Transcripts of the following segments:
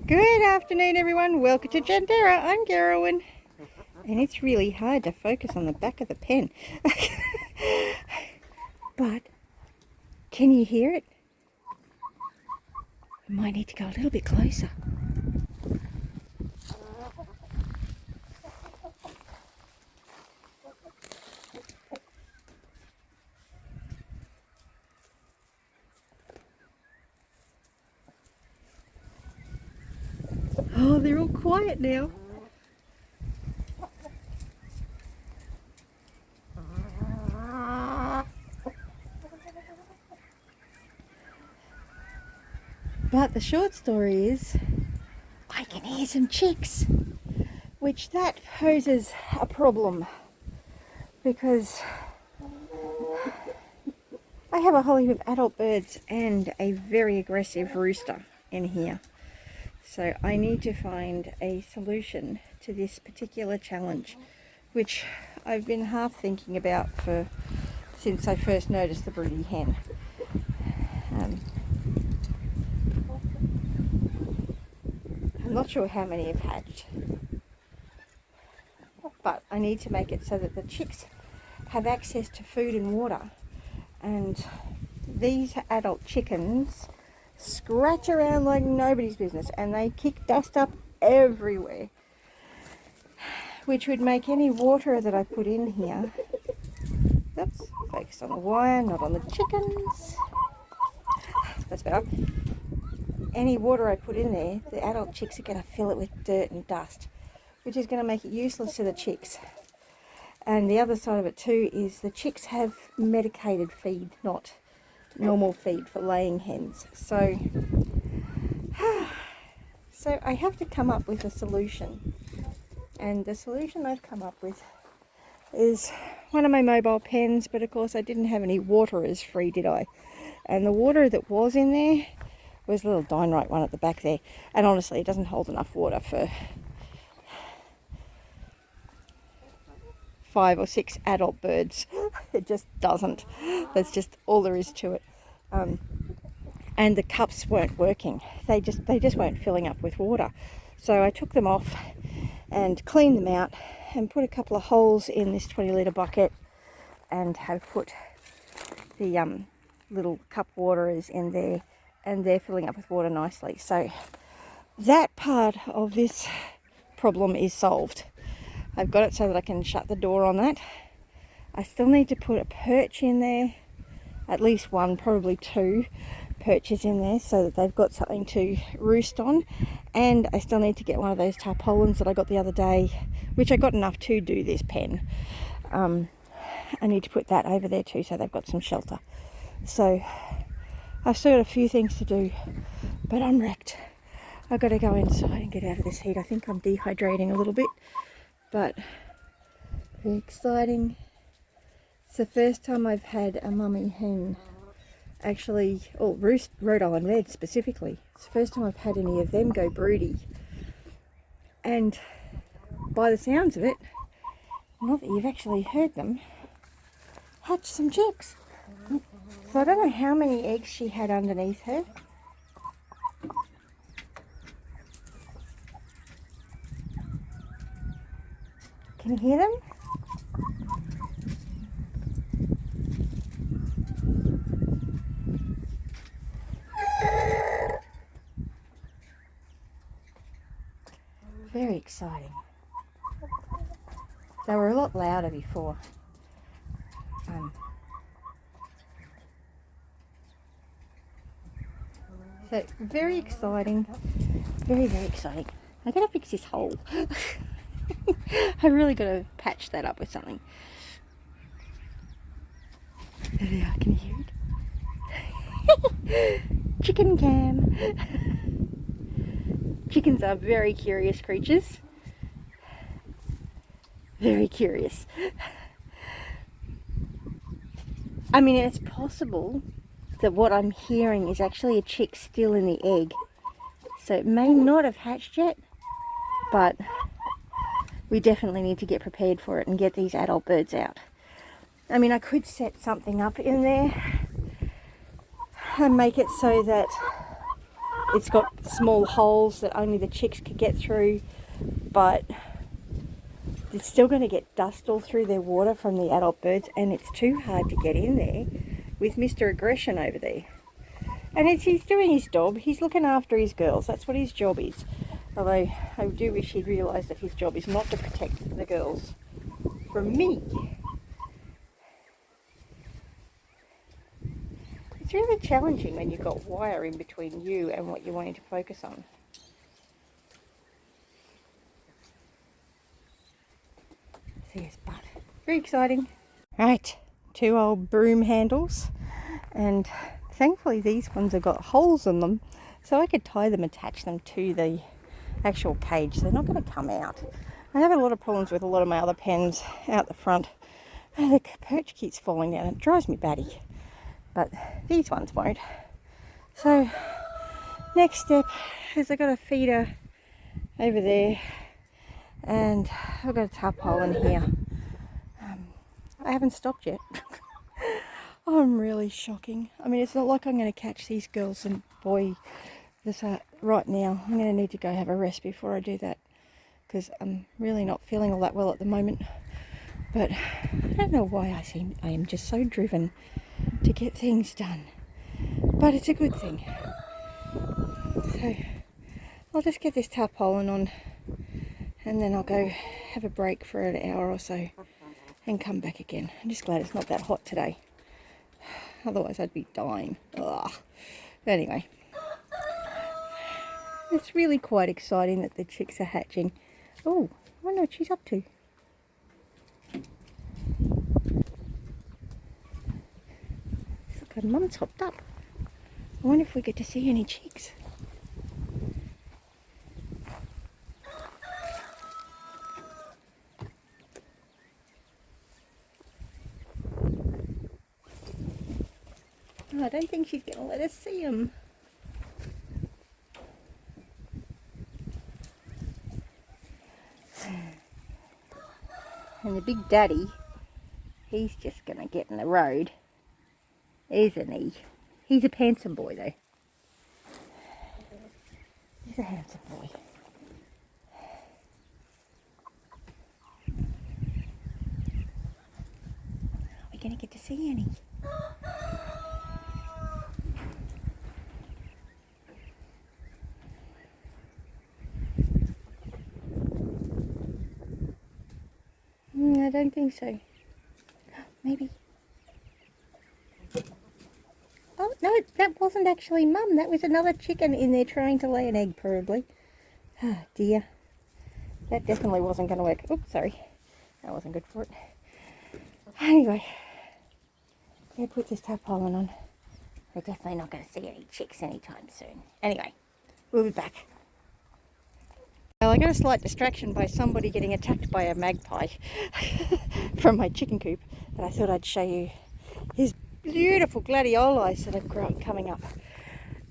Good afternoon, everyone. Welcome to Jandera. I'm Gerwin, and it's really hard to focus on the back of the pen. But can you hear it? I might need to go a little bit closer. Oh, they're all quiet now. But the short story is, I can hear some chicks, which that poses a problem because I have a whole heap of adult birds and a very aggressive rooster in here. So I need to find a solution to this particular challenge, which I've been half thinking about since I first noticed the broody hen. I'm not sure how many have hatched, but I need to make it so that the chicks have access to food and water. And these adult chickens scratch around like nobody's business, and they kick dust up everywhere, which would make any water that I put in here, oops, focus on the wire, not on the chickens, that's better. Any water I put in there, the adult chicks are going to fill it with dirt and dust, which is going to make it useless to the chicks. And the other side of it too is the chicks have medicated feed, not normal feed for laying hens. So I have to come up with a solution. And the solution I've come up with is one of my mobile pens, but of course I didn't have any waterers free, did I? And the water that was in there was a little Dynrite one at the back there. And honestly, it doesn't hold enough water for 5 or 6 adult birds. It just doesn't. That's just all there is to it. And the cups weren't working. They just weren't filling up with water. So I took them off and cleaned them out and put a couple of holes in this 20-litre bucket and have put the little cup waterers in there, and they're filling up with water nicely. So that part of this problem is solved. I've got it so that I can shut the door on that. I still need to put a perch in there, at least one, probably 2 perches in there, so that they've got something to roost on. And I still need to get one of those tarpaulins that I got the other day, which I got enough to do this pen. I need to put that over there too, so they've got some shelter. So I've still got a few things to do, but I'm wrecked. I've got to go inside and get out of this heat. I think I'm dehydrating a little bit, but very exciting. It's the first time I've had a mummy hen actually, or Rhode Island Red specifically. It's the first time I've had any of them go broody. And by the sounds of it, not that you've actually heard them, hatch some chicks. So I don't know how many eggs she had underneath her. Can you hear them? Very exciting. They were a lot louder before. So very exciting, very exciting. I gotta fix this hole. I really gotta patch that up with something. There they are, can you hear it? Chicken cam. Chickens are very curious creatures. Very curious. I mean, it's possible that what I'm hearing is actually a chick still in the egg. So it may not have hatched yet, but we definitely need to get prepared for it and get these adult birds out. I mean, I could set something up in there and make it so that It's got small holes that only the chicks could get through, but it's still going to get dust all through their water from the adult birds, and it's too hard to get in there with Mr. Aggression over there. And he's doing his job. He's looking after his girls. That's what his job is. Although I do wish he'd realise that his job is not to protect the girls from me. It's really challenging when you've got wire in between you and what you're wanting to focus on. See his butt. Very exciting. Right, 2 old broom handles, and thankfully these ones have got holes in them, so I could tie them, attach them to the actual cage. They're not going to come out. I have a lot of problems with a lot of my other pens out the front. The perch keeps falling down. It drives me batty. But these ones won't. So next step is I've got a feeder over there, and I've got a tarpaulin here. I haven't stopped yet. I'm really shocking. I mean, it's not like I'm going to catch these girls and boy this right now. I'm going to need to go have a rest before I do that, because I'm really not feeling all that well at the moment. But I don't know why I am just so driven to get things done, but it's a good thing. So I'll just get this tarpaulin on, and then I'll go have a break for an hour or so and come back again. I'm just glad it's not that hot today, otherwise I'd be dying. Ugh. Anyway, it's really quite exciting that the chicks are hatching. Oh, I wonder what she's up to. Her mum's hopped up. I wonder if we get to see any chicks. Oh, I don't think she's going to let us see them. And the big daddy, he's just going to get in the road. Isn't he? He's a handsome boy though. He's a handsome boy. Are we going to get to see any? I don't think so. Maybe. Oh, no, that wasn't actually Mum. That was another chicken in there trying to lay an egg, probably. Oh, dear. That definitely wasn't going to work. Oops, sorry. That wasn't good for it. Anyway, yeah, put this tarpaulin on. We're definitely not going to see any chicks anytime soon. Anyway, we'll be back. Well, I got a slight distraction by somebody getting attacked by a magpie from my chicken coop, and I thought I'd show you his beautiful gladioli that have coming up.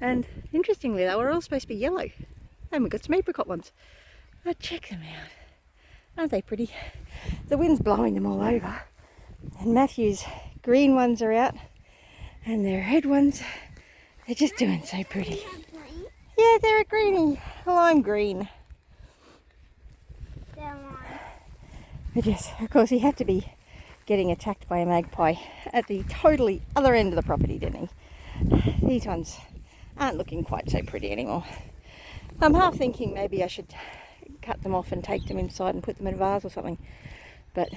And interestingly, they were all supposed to be yellow, and we got some apricot ones. But check them out. Aren't they pretty? The wind's blowing them all over. And Matthew's green ones are out, and their red ones, they're just doing so pretty. Yeah, they're a greenie, a lime green. But yes, of course, he had to be getting attacked by a magpie at the totally other end of the property, didn't he? These ones aren't looking quite so pretty anymore. I'm half thinking maybe I should cut them off and take them inside and put them in a vase or something. But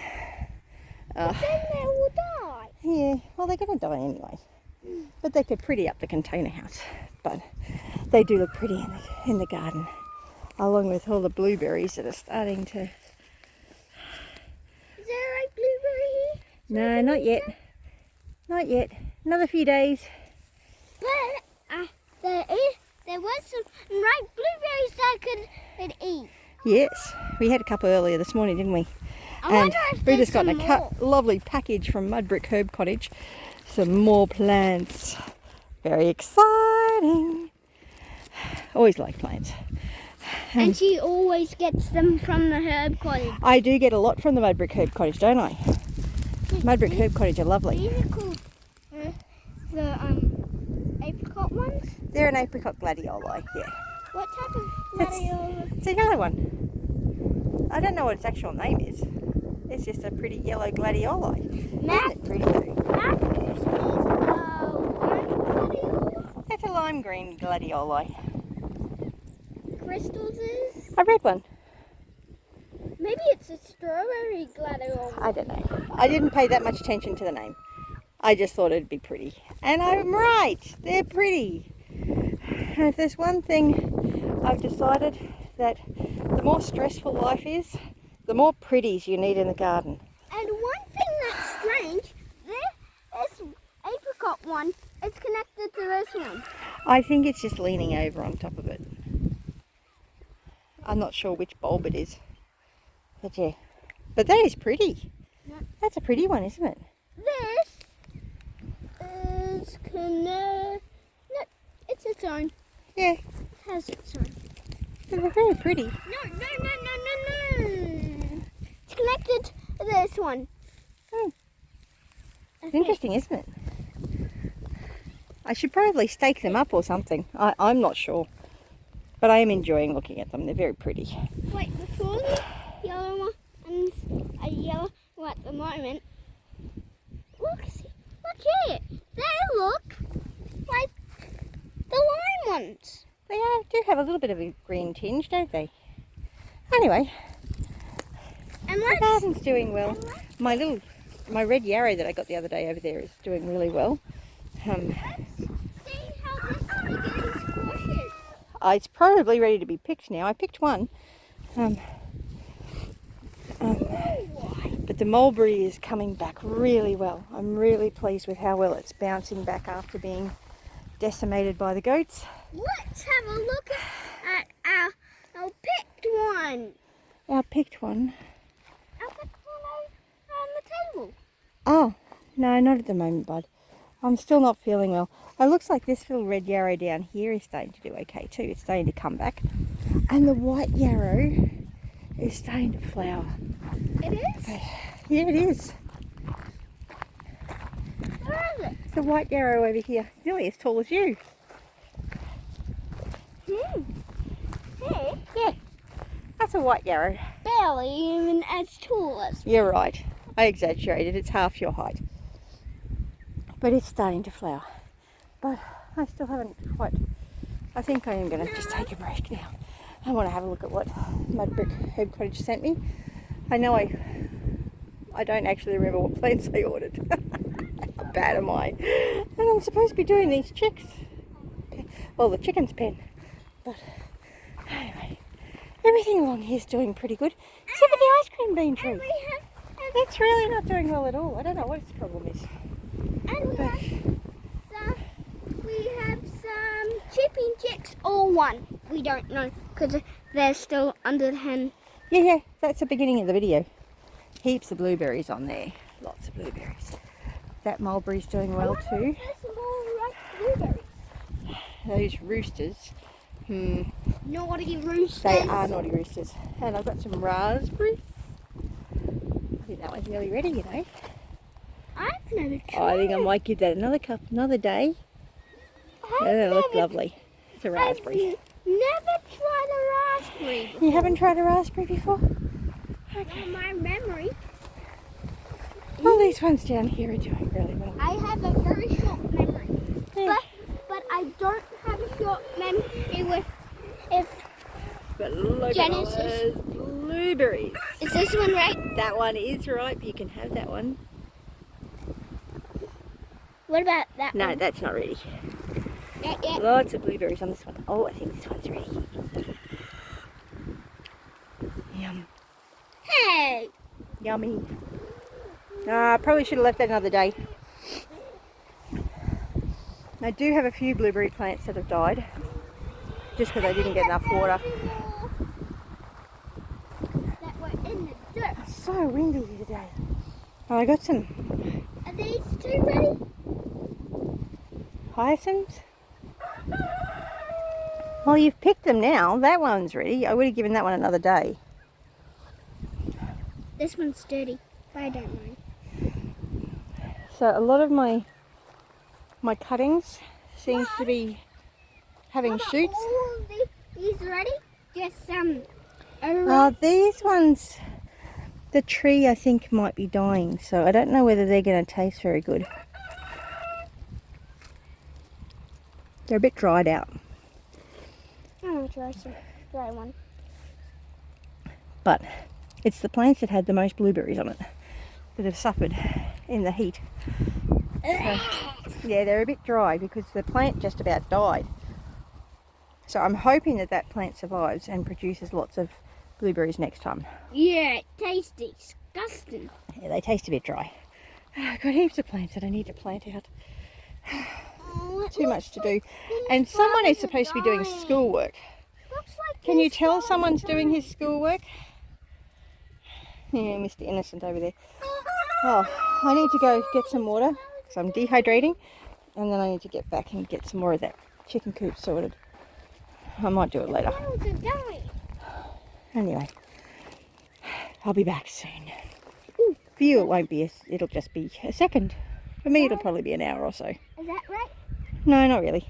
then they will die. Yeah, well, they're going to die anyway. But they could pretty up the container house. But they do look pretty in the garden, along with all the blueberries that are starting to... Is there a blueberry here? No, not yet. Not yet. Another few days. But there was some ripe blueberries that I could eat. Yes, we had a couple earlier this morning, didn't we? I wonder if we there's just got some a lovely package from Mudbrick Herb Cottage. Some more plants. Very exciting. Always like plants. And she always gets them from the herb cottage. I do get a lot from the Mudbrick Herb Cottage, don't I? Mudbrick Herb Cottage are lovely. These are called the apricot ones. They're an apricot gladioli, yeah. What type of That's- gladioli? It's a yellow one. I don't know what its actual name is. It's just a pretty yellow gladioli. Matt, Isn't it pretty though? Matthews is gladioli. It's a lime green gladioli. Crystals is? A red one. Maybe it's a strawberry gladioli. I don't know. I didn't pay that much attention to the name. I just thought it'd be pretty. And I'm right. They're pretty. And if there's one thing I've decided, that the more stressful life is, the more pretties you need in the garden. And one thing that's strange, this apricot one is connected to this one. I think it's just leaning over on top of it. I'm not sure which bulb it is. But yeah. But that is pretty. Yeah. That's a pretty one, isn't it? This is no, it's its own. Yeah. It has its own. They're very pretty. No. It's connected to this one. Hmm. Okay. Interesting, isn't it? I should probably stake them up or something. I'm not sure. But I am enjoying looking at them. They're very pretty. Wait, before the yellow one and a yellow one at the moment. Look here. They look like the lime ones. They do have a little bit of a green tinge, don't they? Anyway, And the let's garden's doing well. My red yarrow that I got the other day over there is doing really well. see how this one is squashes. It's probably ready to be picked now. I picked one. But the mulberry is coming back really well. I'm really pleased with how well it's bouncing back after being decimated by the goats. Let's have a look at our picked one. Our picked one. Our picked one on the table. Oh, no, not at the moment, bud. I'm still not feeling well. It looks like this little red yarrow down here is starting to do okay too. It's starting to come back. And the white yarrow is starting to flower. It is? Yeah, it is. Where is it? It's the white yarrow over here. Nearly as tall as you. Hey, Yeah, that's a white yarrow. barely even as tall as me. You're right. I exaggerated. It's half your height. But it's starting to flower. But I still haven't quite... I think I am going to just take a break now. I want to have a look at what Mud Brick Herb Cottage sent me. I know I don't actually remember what plants I ordered. How bad am I? And I'm supposed to be doing these chicks. Well, the chicken's pen. But anyway, everything along here is doing pretty good. Except for the ice cream bean tree. And It's really not doing well at all. I don't know what its problem is. we have some chipping chicks or one. We don't know because they're still under the hen. Yeah, that's the beginning of the video. Heaps of blueberries on there. Lots of blueberries. That mulberry's doing well too. There's more ripe blueberries. Those roosters, Naughty roosters. they are naughty roosters. And I've got some raspberries. I think that one's nearly ready, you know. I've never tried. Oh, I think I might give that another day. They look lovely. It's a raspberry. Never tried a raspberry before. You haven't tried a raspberry before? Okay. In my memory, All these ones down here are doing really well. I have a very short memory. Yeah. But I don't have a short memory with But look Genesis. at all those blueberries. Is this one right? That one is ripe. You can have that one. What about that No, one? that's not ready. Yeah. Lots of blueberries on this one. Oh, I think this one's ready. Yum. Hey! Yummy. I probably should have left that another day. I do have a few blueberry plants that have died. Just because I didn't get enough water. That were in the dirt. It's so windy today. Oh, I got some Are these two ready? hyacinths. Well, you've picked them now. That one's ready. I would have given that one another day. This one's dirty, but I don't mind. So a lot of my cuttings seems to be having Mama, shoots. all of these ready? Just These ones, the tree I think might be dying, so I don't know whether they're going to taste very good. They're a bit dried out. I'm gonna try some dry one. But it's the plants that had the most blueberries on it that have suffered in the heat. So, yeah, they're a bit dry because the plant just about died. So I'm hoping that that plant survives and produces lots of blueberries next time. Yeah, it tastes disgusting. Yeah, they taste a bit dry. I've got heaps of plants that I need to plant out. Too much to do. And someone is supposed to be doing schoolwork. Looks like Can you these tell flowers someone's are doing dying. his schoolwork? Yeah, Mr. Innocent over there. Oh, I need to go get some water because I'm dehydrating. And then I need to get back and get some more of that chicken coop sorted. I might do it later. Flowers are dying. Anyway, I'll be back soon. For you, it won't be. It'll just be a second. For me, it'll probably be an hour or so. Is that right? No, not really.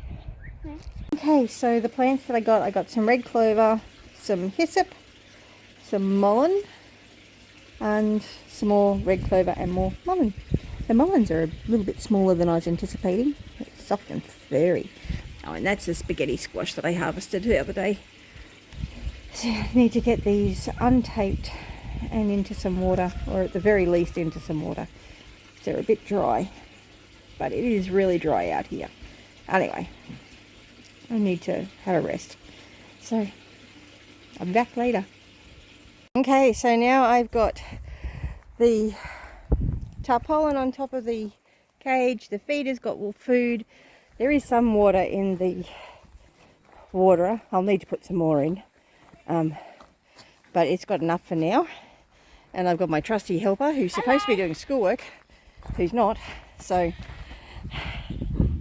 No. Okay, so the plants that I got some red clover, some hyssop, some mullein, and some more red clover and more mullein. The mulleins are a little bit smaller than I was anticipating. It's soft and furry. Oh, and that's the spaghetti squash that I harvested the other day. So I need to get these untaped and into some water, or at the very least into some water. They're a bit dry, but it is really dry out here. Anyway, I need to have a rest. So I'm back later. Okay, so now I've got the tarpaulin on top of the cage. The feeder's got all food. There is some water in the waterer. I'll need to put some more in. But it's got enough for now. And I've got my trusty helper who's supposed to be doing schoolwork, who's not. So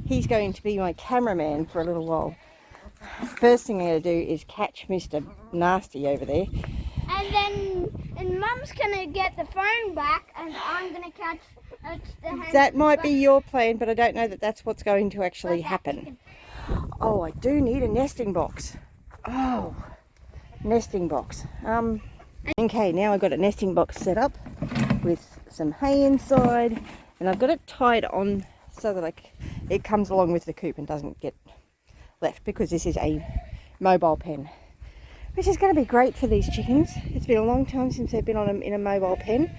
he's going to be my cameraman for a little while. First thing I'm going to do is catch Mr. Nasty over there. And Mum's gonna get the phone back, and I'm gonna catch the hen. That might be your plan, but I don't know that that's what's going to actually happen. Oh, I do need a nesting box. Oh, nesting box. Okay, now I've got a nesting box set up with some hay inside, and I've got it tied on so that it comes along with the coop and doesn't get left, because this is a mobile pen, which is going to be great for these chickens. It's been a long time since they've been in a mobile pen.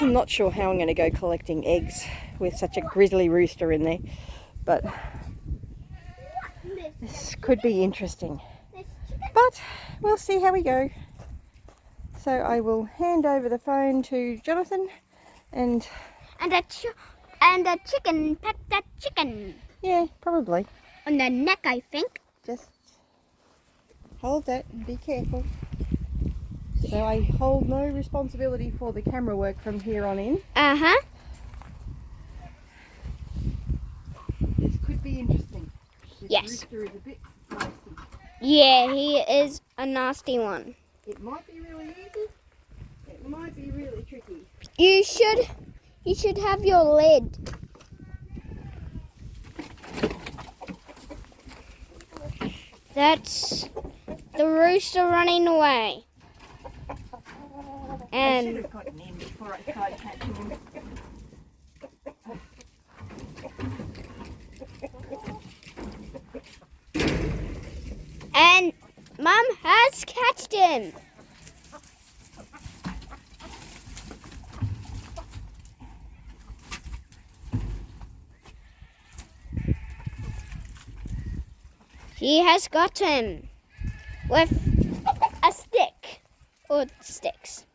I'm not sure how I'm going to go collecting eggs with such a grizzly rooster in there, but this could be interesting. But we'll see how we go. So I will hand over the phone to Jonathan and a chicken, pet that chicken yeah, probably. on the neck, I think. Just hold that and be careful. So I hold no responsibility for the camera work from here on in. Uh-huh. This could be interesting. This Yes. rooster is a bit nasty. Yeah, he is a nasty one. It might be really easy. It might be really tricky. You should have your lid. That's the rooster running away. I should And have gotten in before I tried catching him. Mum has catched him. She has got him with a stick or sticks.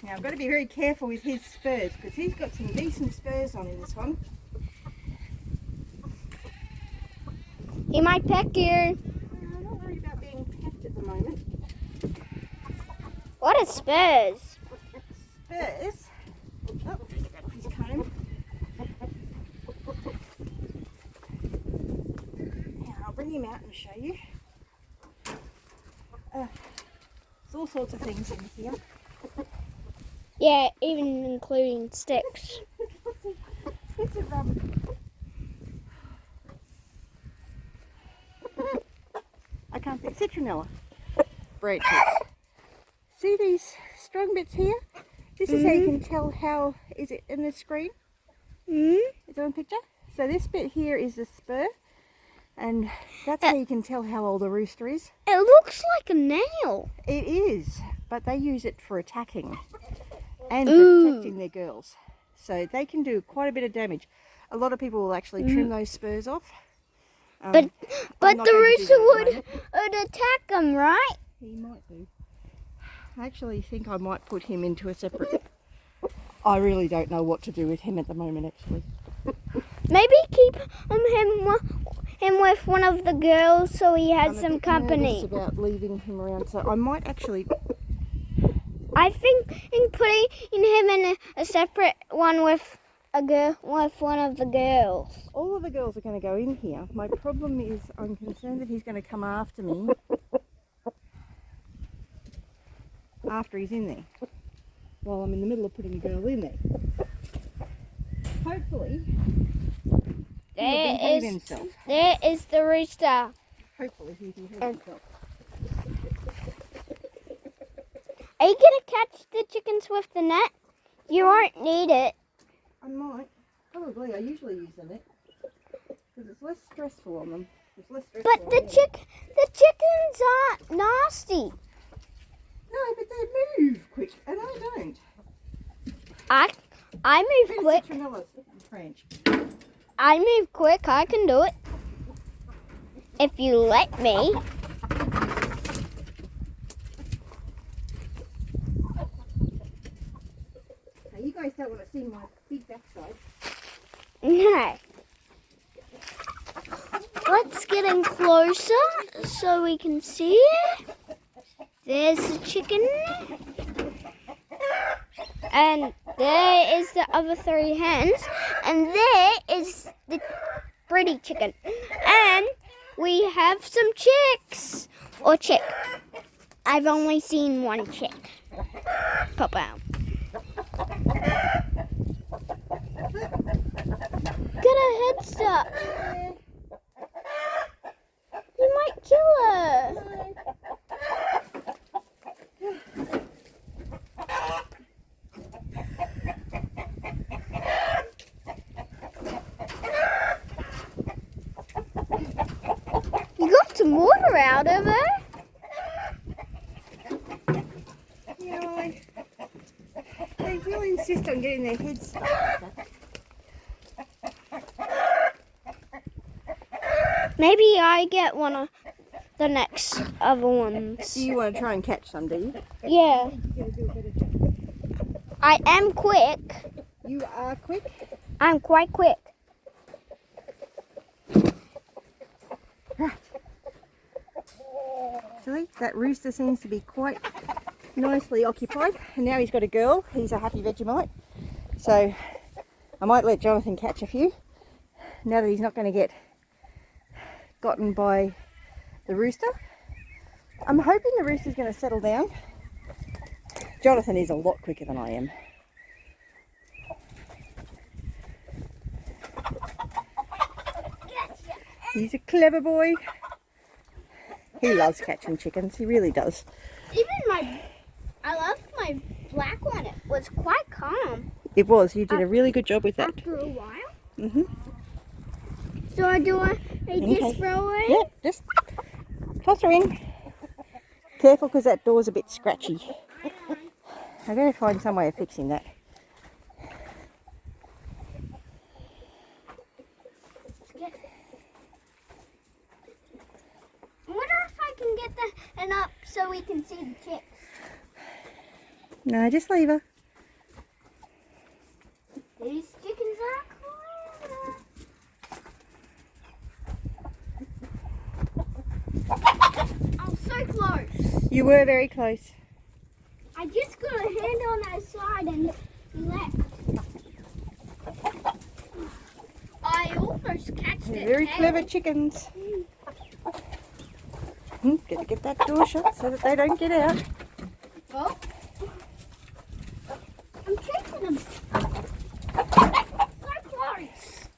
Now I've got to be very careful with his spurs, because he's got some decent spurs on in this one. He might peck you. I'm not worried about being pecked at the moment. What are spurs? Spurs? Oh, get rid of his comb. Now I'll bring him out and show you. There's all sorts of things in here. Yeah, even including sticks. citronella branches. See these strong bits here? This is how you can tell how, is it in the screen? Is it on the picture? So this bit here is the spur, and that's how you can tell how old a rooster is. It looks like a nail. It is, but they use it for attacking and protecting their girls. So they can do quite a bit of damage. A lot of people will actually trim those spurs off. But I'm not the going to do rooster that at the moment. would attack them, right? He might do. I actually think I might put him into a separate... I really don't know what to do with him at the moment, actually. Maybe keep him with one of the girls so he has I'm some a bit company. nervous about leaving him around, so I might actually... I think in putting him in a separate one with a girl, with one of the girls. All of the girls are going to go in here. My problem is I'm concerned that he's going to come after me after he's in there, while I'm in the middle of putting a girl in there. Hopefully, he'll behave himself. There is the rooster. Hopefully he'll behave himself. Are you gonna catch the chickens with the net? You won't need it. I might. Probably. I usually use the net because it's less stressful on them. It's less stressful. But the chickens aren't nasty. No, but they move quick, and I don't. I move quick. Citronella branch. I move quick. I can do it. If you let me. Now you guys don't want to see my big backside. No. Let's get in closer so we can see it. There's the chicken. And there is the other 3 hens. And there is the pretty chicken. And we have some chicks. Or chick. I've only seen one chick pop out. Get a head start. You might kill her. You got some water out of her. Yeah, they really insist on getting their heads stuck. Maybe I get one of the next other ones. Do you want to try and catch some, do you? Yeah. I am quick. You are quick. I'm quite quick. Right. Actually, that rooster seems to be quite nicely occupied. And now he's got a girl. He's a happy Vegemite. So I might let Jonathan catch a few. Now that he's not going to get gotten by the rooster. I'm hoping the rooster's going to settle down. Jonathan is a lot quicker than I am. He's a clever boy. He loves catching chickens. He really does. I love my black one. It was quite calm. It was. You did a really good job with that. After a while. Mhm. So I just throw her in? Yeah, just toss her in. Careful because that door's a bit scratchy. I'm going to find some way of fixing that. I wonder if I can get the hen up so we can see the chicks. No, just leave her. These chickens are clever. I'm so close. You were very close. I just got a hand on her side and left. I almost catched They're it. very clever chickens. Gotta get that door shut so that they don't get out. Oh. I'm chasing them. So close.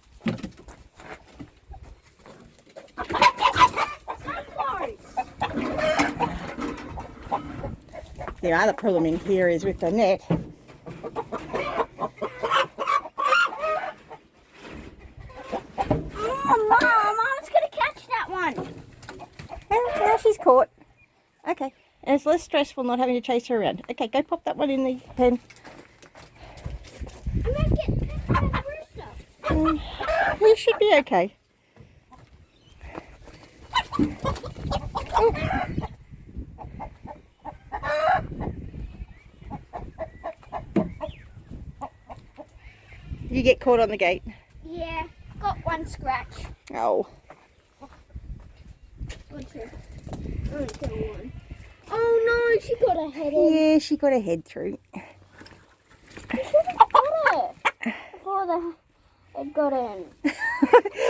So close. The other problem in here is with the net. Oh, Mom, I was going to catch that one. Well, she's caught. Okay. And it's less stressful not having to chase her around. Okay, go pop that one in the pen. I'm going to get picked by the rooster. We should be okay. You get caught on the gate. Yeah, got one scratch. Oh. One, two. Oh, two, one. Oh no, she got a head in. Yeah, she got her head through. You should have got it before the head got in.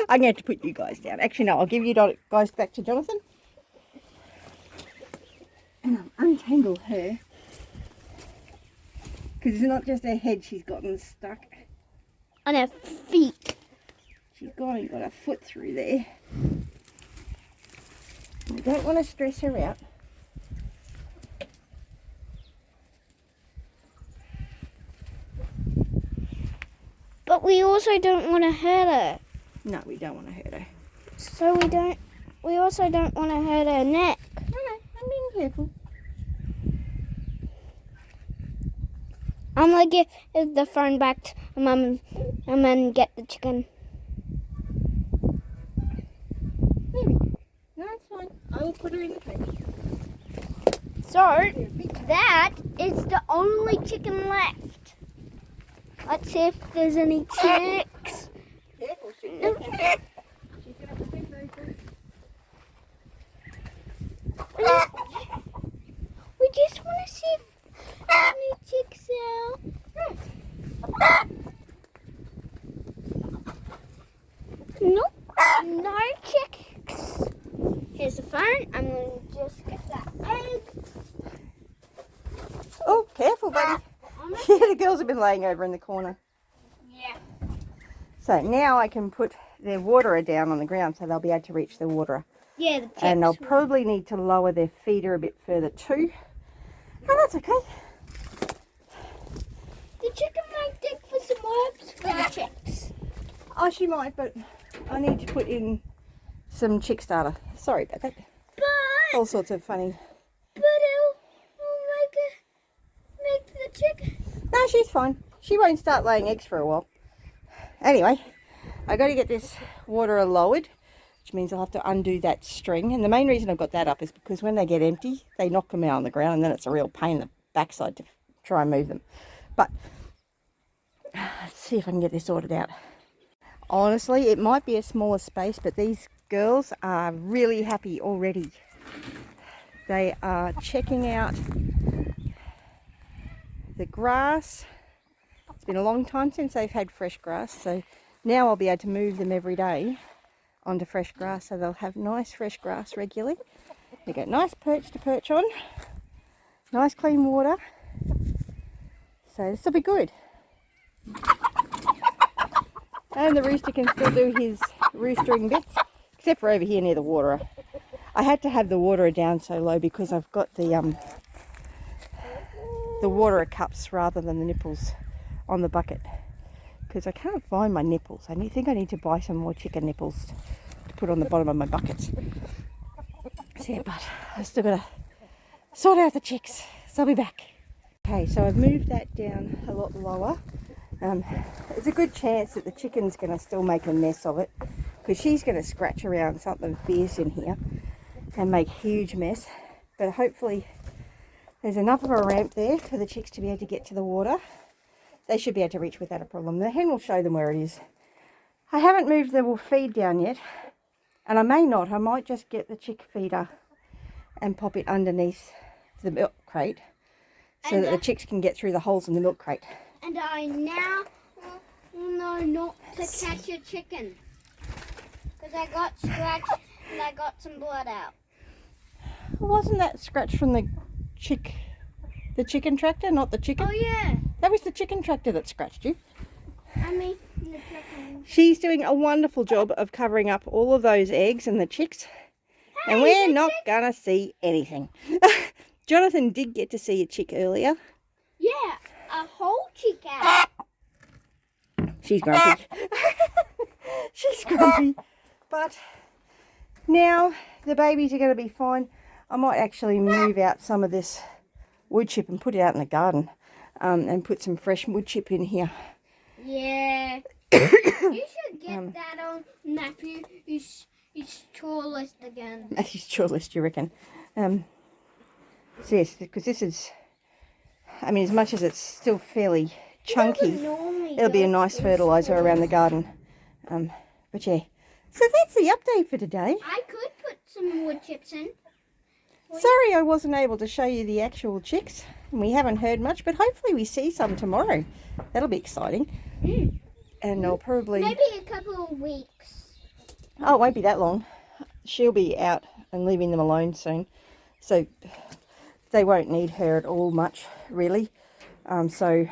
I'm going to have to put you guys down. Actually, no, I'll give you guys back to Jonathan. And I'll untangle her. Because it's not just her head she's gotten stuck. On her feet. She's gone and got her foot through there. I don't want to stress her out. But we also don't want to hurt her. No, we don't want to hurt her. So we also don't want to hurt her neck. No, I'm being careful. I'm going to give the phone back to Mum and then get the chicken. Maybe. No, it's fine. I will put her in the cage. So, that is the only chicken left. Let's see if there's any chicks. Careful, she's going to swim very quick. We just want to see if any chicks out. Nope, no chicks. Here's the phone. I'm going to just get that egg. Oh, careful, buddy. Yeah, the girls have been laying over in the corner. Yeah. So now I can put their waterer down on the ground so they'll be able to reach the waterer. Yeah, the chicks. And they'll probably need to lower their feeder a bit further too. And that's okay. The chicken might dig for some herbs for the chicks. Oh, she might, but I need to put in some chick starter. Sorry about that. But All sorts of funny. it'll make the chicken. No, she's fine. She won't start laying eggs for a while. Anyway, I got to get this waterer lowered, which means I'll have to undo that string. And the main reason I've got that up is because when they get empty, they knock them out on the ground, and then it's a real pain in the backside to try and move them. But let's see if I can get this sorted out. Honestly, it might be a smaller space, but these girls are really happy already. They are checking out the grass. It's been a long time since they've had fresh grass, so now I'll be able to move them every day onto fresh grass, so they'll have nice fresh grass regularly. They get nice perch to perch on, nice clean water, so this will be good. And the rooster can still do his roostering bits, except for over here near the waterer. I had to have the waterer down so low because I've got the waterer cups rather than the nipples on the bucket, because I can't find my nipples. I think I need to buy some more chicken nipples to put on the bottom of my buckets. So yeah, but I've still got to sort out the chicks, so I'll be back. Okay, so I've moved that down a lot lower. There's a good chance that the chicken's going to still make a mess of it, because she's going to scratch around something fierce in here and make a huge mess. But hopefully there's enough of a ramp there for the chicks to be able to get to the water. They should be able to reach without a problem. The hen will show them where it is. I haven't moved the feed down yet, and I may not. I might just get the chick feeder and pop it underneath the milk crate so that the chicks can get through the holes in the milk crate. And I now know not to catch a chicken, because I got scratched and I got some blood out. Wasn't that scratch from the chicken tractor, not the chicken? Oh yeah. That was the chicken tractor that scratched you. I mean the chicken. She's doing a wonderful job of covering up all of those eggs and the chicks. And we're not gonna see anything. Jonathan did get to see a chick earlier. Yeah, a whole chicken. She's grumpy. She's grumpy. But now the babies are going to be fine. I might actually move out some of this wood chip and put it out in the garden, and put some fresh wood chip in here. Yeah. You should get that on Matthew. He's chore list again. Matthew's chore list, you reckon? So yes, because this is, I mean, as much as it's still fairly chunky, it'll be a nice fertiliser around the garden. But yeah, so that's the update for today. I could put some wood chips in. Sorry I wasn't able to show you the actual chicks. We haven't heard much, but hopefully we see some tomorrow. That'll be exciting. And I'll probably... Maybe a couple of weeks. Oh, it won't be that long. She'll be out and leaving them alone soon. So they won't need her at all much, really. So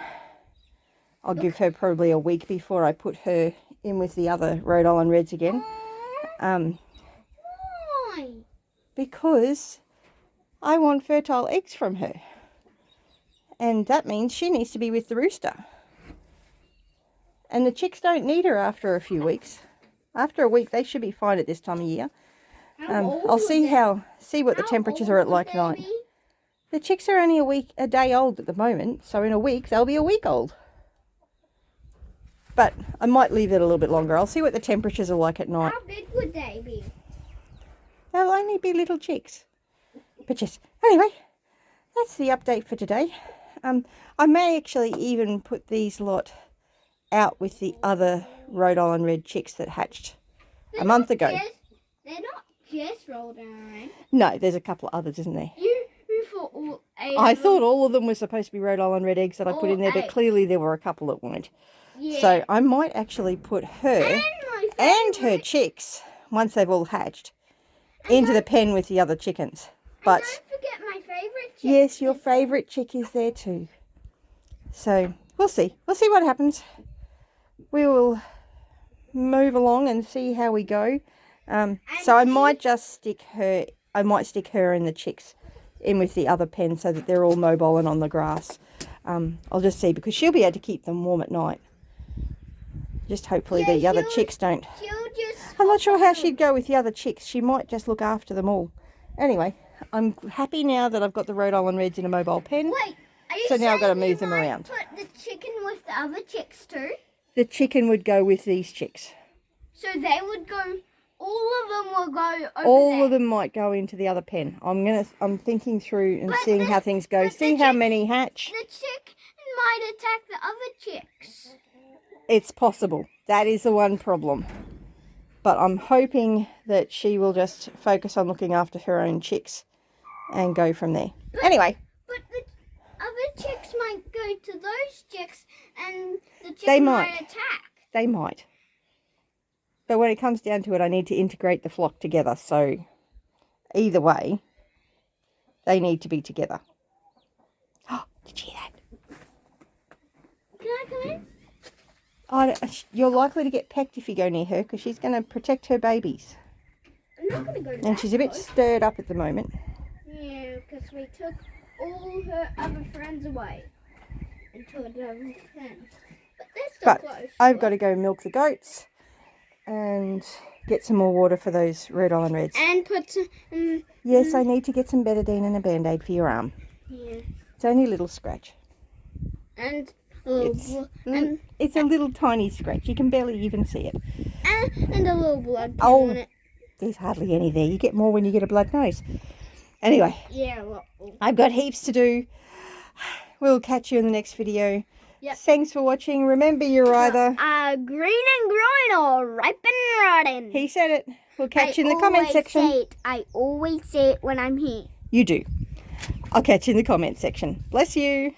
I'll give her probably a week before I put her in with the other Rhode Island Reds again. Why? Because I want fertile eggs from her. And that means she needs to be with the rooster. And the chicks don't need her after a few weeks. After a week, they should be fine at this time of year. I'll see what the temperatures are at like tonight. The chicks are only a day old at the moment, so in a week they'll be a week old. But I might leave it a little bit longer. I'll see what the temperatures are like at night. How big would they be? They'll only be little chicks. But yes, anyway, that's the update for today. I may actually even put these lot out with the other Rhode Island Red chicks that hatched a month ago. They're not just Rhode Island. No, there's a couple of others, isn't there? You thought all 8 I of them? thought all of them were supposed to be Rhode Island Red eggs that I put All in there, but 8. clearly there were a couple that weren't. Yeah. So I might actually put her and my and her favourite. chicks, once they've all hatched, into the pen with the other chickens. But And don't forget my favourite chick. yes, your favourite chick is there too. So we'll see. We'll see what happens. We will move along and see how we go. So I might just stick her. I might stick her and the chicks in with the other pen so that they're all mobile and on the grass. I'll just see, because she'll be able to keep them warm at night. Just hopefully Yeah, the other she'll- chicks don't. She'll just. I'm not sure how she'd go with the other chicks. She might just look after them all. Anyway, I'm happy now that I've got the Rhode Island Reds in a mobile pen. Wait. Are you So now I've got to saying you move them might around. Put the chicken with the other chicks too. The chicken would go with these chicks. So they would go. All of them will go over All there. of them might go into the other pen. I'm thinking through and But seeing how things go. but the See how chick- many hatch. The chick might attack the other chicks. It's possible. That is the one problem. But I'm hoping that she will just focus on looking after her own chicks and go from there. Anyway, But the other chicks might go to those chicks, and the chick They might might. attack. they might. But when it comes down to it, I need to integrate the flock together. So either way, they need to be together. Oh, did you hear that? Can I come in? You're likely to get pecked if you go near her, because she's going to protect her babies. I'm not gonna go. And that she's a bit close. stirred up at the moment. Yeah, because we took all her other friends away into another pen. But they're still But close. I've got to go milk the goats and get some more water for those Rhode Island Reds. And put some. Yes, I need to get some betadine and a Band-Aid for your arm. Yeah. It's only a little scratch. And a little. It's, it's a little tiny scratch. You can barely even see it. And a little blood Oh. on it. There's hardly any there. You get more when you get a blood nose. Anyway, Yeah. Well. I've got heaps to do. We'll catch you in the next video. Yep. Thanks for watching. Remember, you're either... Green and growing or ripe and rotten. He said it. We'll catch you in the comment section. I always say it when I'm here. You do. I'll catch you in the comment section. Bless you.